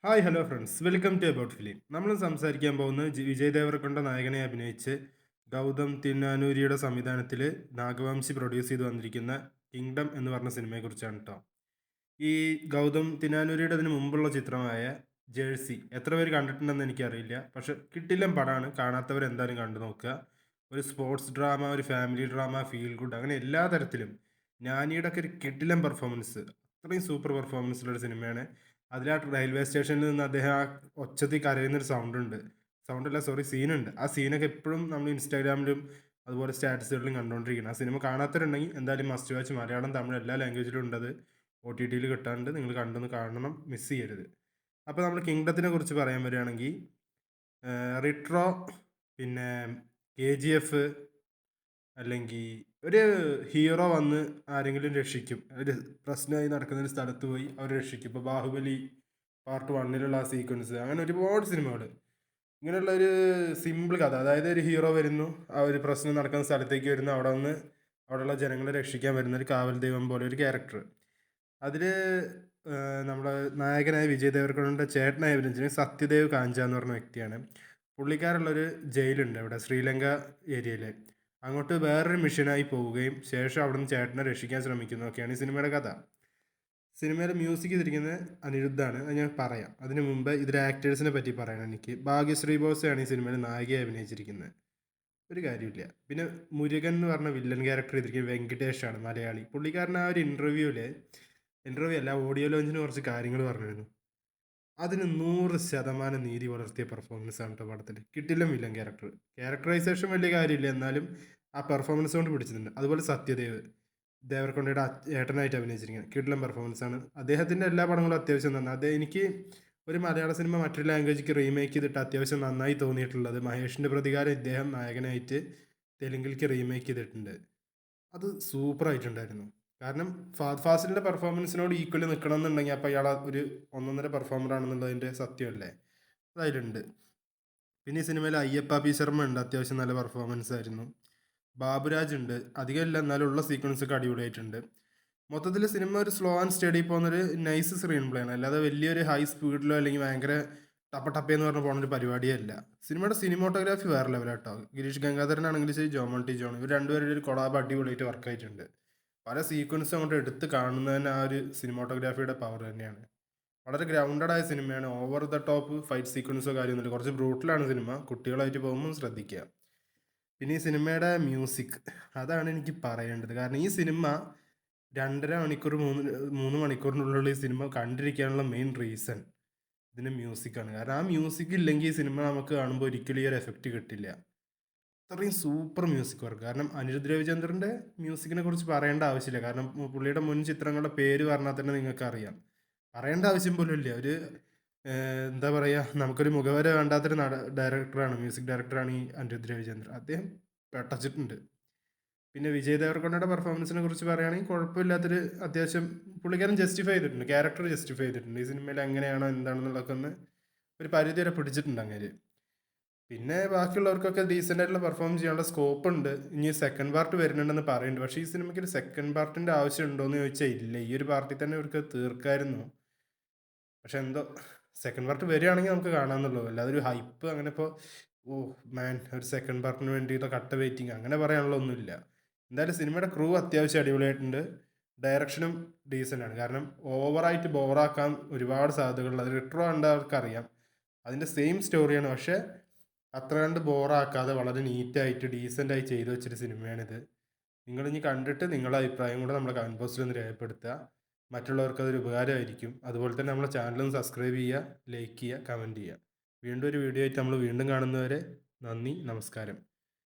Hi hello friends welcome to about film. നമ്മൾ സംസാരിക്കാൻ പോകുന്നത് വിജയ് ദേവരക്കൊണ്ട നായകനെ അഭിനയിച്ച് ഗൗതം തിന്നാനൂരിയുടെ സംവിധാനത്തിൽ നാഗവംശി പ്രൊഡ്യൂസ് ചെയ്ത് വന്നിരിക്കുന്ന കിങ്ഡം എന്ന് പറഞ്ഞ സിനിമയെക്കുറിച്ചാണ് കേട്ടോ. ഈ ഗൗതം തിന്നാനൂരിയുടെ അതിന് മുമ്പുള്ള ചിത്രമായ ജേഴ്സി എത്ര പേര് കണ്ടിട്ടുണ്ടെന്ന് എനിക്കറിയില്ല. പക്ഷെ കിട്ടില്ലം പടമാണ്, കാണാത്തവർ എന്തായാലും കണ്ടു നോക്കുക. ഒരു സ്പോർട്സ് ഡ്രാമ, ഒരു ഫാമിലി ഡ്രാമ, ഫീൽ ഗുഡ്, അങ്ങനെ എല്ലാ തരത്തിലും നാനിയുടെ ഒക്കെ ഒരു കിട്ടില്ലം പെർഫോമൻസ്, അത്രയും സൂപ്പർ പെർഫോമൻസിലുള്ള സിനിമയാണ്. അതിൽ ആ റെയിൽവേ സ്റ്റേഷനിൽ നിന്ന് അദ്ദേഹം ആ ഒച്ചത്തിൽ കരയുന്നൊരു സൗണ്ട് ഉണ്ട്, സൗണ്ട് അല്ല സോറി സീനുണ്ട്. ആ സീനൊക്കെ എപ്പോഴും നമ്മൾ ഇൻസ്റ്റാഗ്രാമിലും അതുപോലെ സ്റ്റാറ്റസുകളിലും കണ്ടുകൊണ്ടിരിക്കണം. ആ സിനിമ കാണാത്തവരുണ്ടെങ്കിൽ എന്തായാലും മസ്റ്റ് വാച്ച്. മലയാളം, തമിഴ് എല്ലാ ലാംഗ്വേജിലും ഉണ്ടത്. ഒ ടി ടിയിൽ കിട്ടാണ്ട് നിങ്ങൾ കണ്ടൊന്ന് കാണണം, മിസ് ചെയ്യരുത്. അപ്പോൾ നമ്മൾ കിങ്ഡത്തിനെ കുറിച്ച് പറയാൻ വരികയാണെങ്കിൽ റിട്രോ, പിന്നെ കെ ജി എഫ്, അല്ലെങ്കിൽ ഒരു ഹീറോ വന്ന് ആരെങ്കിലും രക്ഷിക്കും, ഒരു പ്രശ്നമായി നടക്കുന്ന ഒരു സ്ഥലത്ത് പോയി അവർ രക്ഷിക്കും. ഇപ്പോൾ ബാഹുബലി പാർട്ട് വണ്ണിലുള്ള ആ സീക്വൻസ്, അങ്ങനെ ഒരുപാട് സിനിമകൾ ഇങ്ങനെയുള്ള ഒരു സിമ്പിൾ കഥ. അതായത് ഒരു ഹീറോ വരുന്നു, ആ ഒരു പ്രശ്നം നടക്കുന്ന സ്ഥലത്തേക്ക് വരുന്നു, അവിടെ നിന്ന് അവിടെയുള്ള ജനങ്ങളെ രക്ഷിക്കാൻ വരുന്ന ഒരു കാവൽ ദൈവം പോലെ ഒരു ക്യാരക്ടർ. അതിൽ നമ്മുടെ നായകനായ വിജയ് ദേവരക്കൊണ്ടയുടെ ചേട്ടനായ അഭിനയിച്ചത് സത്യദേവ് കാഞ്ച എന്ന് പറഞ്ഞ വ്യക്തിയാണ്. പുള്ളിക്കാരുള്ളൊരു ജയിലുണ്ട് ഇവിടെ ശ്രീലങ്ക ഏരിയയിൽ. അങ്ങോട്ട് വേറൊരു മിഷനായി പോവുകയും ശേഷം അവിടുന്ന് ചേട്ടനെ രക്ഷിക്കാൻ ശ്രമിക്കുന്നതൊക്കെയാണ് ഈ സിനിമയുടെ കഥ. സിനിമയുടെ മ്യൂസിക് ചെയ്തിരിക്കുന്നത് അനിരുദ്ധാണ്, അത് ഞാൻ പറയാം. അതിന് മുമ്പ് ഇതിലെ ആക്ടേഴ്സിനെ പറ്റി പറയണം. എനിക്ക് ഭാഗ്യശ്രീ ബോസയാണ് ഈ സിനിമയിൽ നായികയെ അഭിനയിച്ചിരിക്കുന്നത്. ഒരു കാര്യമില്ല. പിന്നെ മുരുകൻ എന്ന് പറഞ്ഞ വില്ലൻ ക്യാരക്ടർ ചെയ്തിരിക്കുന്നത് വെങ്കടേഷാണ്, മലയാളി. പുള്ളിക്കാരൻ ആ ഒരു ഇൻ്റർവ്യൂ അല്ല, ഓഡിയോ ലോഞ്ചിന് കുറച്ച് കാര്യങ്ങൾ പറഞ്ഞിരുന്നു. അതിന് 100% നീതി പുലർത്തിയ പെർഫോമൻസ് ആണ് കേട്ടോ പടത്തിൽ. കിട്ടില്ല വില്ലൻ ക്യാരക്ടറൈസേഷൻ വലിയ കാര്യമില്ല, എന്നാലും ആ പെർഫോമൻസ് കൊണ്ട് പിടിച്ചിട്ടുണ്ട്. അതുപോലെ സത്യദേവ് ദേവരക്കൊണ്ടയുടെ ഏട്ടനായിട്ട് അഭിനയിച്ചിരിക്കുന്നത് കിടിലൻ പെർഫോമൻസ് ആണ്. അദ്ദേഹത്തിൻ്റെ എല്ലാ പടങ്ങളും അത്യാവശ്യം നന്നായി. എനിക്ക് ഒരു മലയാള സിനിമ മറ്റൊരു ലാംഗ്വേജിക്ക് റീമേക്ക് ചെയ്തിട്ട് അത്യാവശ്യം നന്നായി തോന്നിയിട്ടുള്ളത് മഹേഷിൻ്റെ പ്രതികാരം ഇദ്ദേഹം നായകനായിട്ട് തെലുങ്കിലേക്ക് റീമേക്ക് ചെയ്തിട്ടുണ്ട്. അത് സൂപ്പറായിട്ടുണ്ടായിരുന്നു. കാരണം ഫഹദ് ഫാസിലിൻ്റെ പെർഫോമൻസിനോട് ഈക്വലി നിൽക്കണം എന്നുണ്ടെങ്കിൽ അപ്പോൾ അയാൾ ഒരു ഒന്നൊന്നര പെർഫോമർ ആണെന്നുള്ളതിൻ്റെ സത്യമല്ലേ, അതിലുണ്ട്. പിന്നെ ഈ സിനിമയിൽ അയ്യപ്പ പി ശർമ്മ ഉണ്ട്, അത്യാവശ്യം നല്ല പെർഫോമൻസ് ആയിരുന്നു. ബാബുരാജ് ഉണ്ട്, അധികമില്ല എന്നാലും ഉള്ള സീക്വൻസൊക്കെ അടിപൊളിയായിട്ടുണ്ട്. മൊത്തത്തിൽ സിനിമ ഒരു സ്ലോ ആൻഡ് സ്റ്റഡി പോകുന്നൊരു നൈസ് സ്ക്രീൻ പ്ലേ ആണ്, അല്ലാതെ വലിയൊരു ഹൈ സ്പീഡിലോ അല്ലെങ്കിൽ ഭയങ്കര ടപ്പേന്ന് പറഞ്ഞ് പോകുന്നൊരു പരിപാടിയേ അല്ല. സിനിമയുടെ സിനിമോട്ടോഗ്രാഫി വേറെ ലെവലാട്ടോ. ഗിരീഷ് ഗംഗാധരനാണെങ്കിലും ശരി, ജോമോൺ ടി ജോൺ, ഇവർ രണ്ടുപേരുടെ ഒരു കൊളാബ് അടിപൊളിയായിട്ട് വർക്കായിട്ടുണ്ട്. പല സീക്വൻസും അങ്ങോട്ട് എടുത്ത് കാണുന്നതന്നെ ആ ഒരു സിനിമോട്ടോഗ്രാഫിയുടെ പവർ തന്നെയാണ്. വളരെ ഗ്രൗണ്ടഡ് ആയ സിനിമയാണ്. ഓവർ ദ ടോപ്പ് ഫൈറ്റ് സീക്വൻസോ കാര്യമൊന്നുമില്ല. കുറച്ച് ബ്രൂട്ടലാണ് സിനിമ. കുട്ടികളായിട്ട് പോകുമ്പോൾ ശ്രദ്ധിക്കുക. പിന്നെ ഈ സിനിമയുടെ മ്യൂസിക്, അതാണ് എനിക്ക് പറയേണ്ടത്. കാരണം ഈ സിനിമ 2.5 മണിക്കൂർ 3 മണിക്കൂറിനുള്ളിൽ ഈ സിനിമ കണ്ടിരിക്കാനുള്ള മെയിൻ റീസൺ ഇതിൻ്റെ മ്യൂസിക്കാണ്. കാരണം ആ മ്യൂസിക് ഇല്ലെങ്കിൽ ഈ സിനിമ നമുക്ക് കാണുമ്പോൾ ഒരിക്കലും ഈ ഒരു എഫക്റ്റ് കിട്ടില്ല. അത്രയും സൂപ്പർ മ്യൂസിക് വർക്ക്. കാരണം അനിരുദ്ധ് രവിചന്ദ്രൻ്റെ മ്യൂസിക്കിനെ കുറിച്ച് പറയേണ്ട ആവശ്യമില്ല. കാരണം പുള്ളിയുടെ മുൻ ചിത്രങ്ങളുടെ പേര് പറഞ്ഞാൽ തന്നെ നിങ്ങൾക്ക് അറിയാം. പറയേണ്ട ആവശ്യം പോലും ഇല്ല. ഒരു എന്താ പറയുക, നമുക്കൊരു മുഖവര വേണ്ടാത്തൊരു ഡയറക്ടറാണ്, മ്യൂസിക് ഡയറക്ടറാണ് ഈ അനിരുദ്ധ് രവിചന്ദ്രൻ. അദ്ദേഹം പെട്ടച്ചിട്ടുണ്ട്. പിന്നെ വിജയ് ദേവരക്കൊണ്ടയുടെ പെർഫോമൻസിനെ കുറിച്ച് പറയുകയാണെങ്കിൽ കുഴപ്പമില്ലാത്തൊരു, അത്യാവശ്യം പുള്ളിക്കാരൻ ജസ്റ്റിഫൈ ചെയ്തിട്ടുണ്ട്, ക്യാരക്ടർ ജസ്റ്റിഫൈ ചെയ്തിട്ടുണ്ട്. ഈ സിനിമയിൽ എങ്ങനെയാണോ എന്താണെന്നുള്ളതൊക്കെ ഒന്ന് ഒരു പരിധി വരെ പിടിച്ചിട്ടുണ്ട് അങ്ങനെ. പിന്നെ ബാക്കിയുള്ളവർക്കൊക്കെ ഡീസൻ്റ് ആയിട്ടുള്ള പെർഫോം ചെയ്യാനുള്ള സ്കോപ്പ് ഉണ്ട്. ഇനി സെക്കൻഡ് പാർട്ട് വരുന്നുണ്ടെന്ന് പറയുന്നുണ്ട്. പക്ഷേ ഈ സിനിമയ്ക്ക് ഒരു സെക്കൻഡ് പാർട്ടിൻ്റെ ആവശ്യം ഉണ്ടോ എന്ന് ചോദിച്ചാൽ ഇല്ല. ഈ ഒരു പാർട്ടിൽ തന്നെ ഇവർക്ക് തീർക്കായിരുന്നു. പക്ഷെ എന്തോ സെക്കൻഡ് പാർട്ട് വരികയാണെങ്കിൽ നമുക്ക് കാണാമെന്നുള്ളൂ. അല്ലാതെ ഒരു ഹൈപ്പ് അങ്ങനെ ഇപ്പോൾ ഓ മാൻ ഒരു സെക്കൻഡ് പാർട്ടിന് വേണ്ടിയിട്ട് കട്ട വെയിറ്റിംഗ് അങ്ങനെ പറയാനുള്ള ഒന്നുമില്ല. എന്തായാലും സിനിമയുടെ ക്രൂ അത്യാവശ്യം അടിപൊളിയായിട്ടുണ്ട്. ഡയറക്ഷനും ഡീസൻ്റ് ആണ്. കാരണം ഓവറായിട്ട് ബോറാക്കാൻ ഒരുപാട് സാധ്യതകളുണ്ട്. അത് റിട്രോ കണ്ടവർക്കറിയാം. അതിൻ്റെ സെയിം സ്റ്റോറിയാണ്, പക്ഷേ അത്ര കണ്ട് ബോറാക്കാതെ വളരെ നീറ്റായിട്ട് ഡീസൻ്റായി ചെയ്തു വെച്ചൊരു സിനിമയാണിത്. നിങ്ങളിനി കണ്ടിട്ട് നിങ്ങളുടെ അഭിപ്രായം കൂടെ നമ്മുടെ കമൻറ്റ് ബോക്സിൽ ഒന്ന് രേഖപ്പെടുത്തുക. മറ്റുള്ളവർക്ക് അതൊരു ഉപകാരമായിരിക്കും. അതുപോലെ തന്നെ നമ്മുടെ ചാനലൊന്ന് സബ്സ്ക്രൈബ് ചെയ്യുക, ലൈക്ക് ചെയ്യുക, കമൻറ്റ് ചെയ്യുക. വീണ്ടും ഒരു വീഡിയോ ആയിട്ട് നമ്മൾ വീണ്ടും കാണുന്നവരെ നന്ദി, നമസ്കാരം.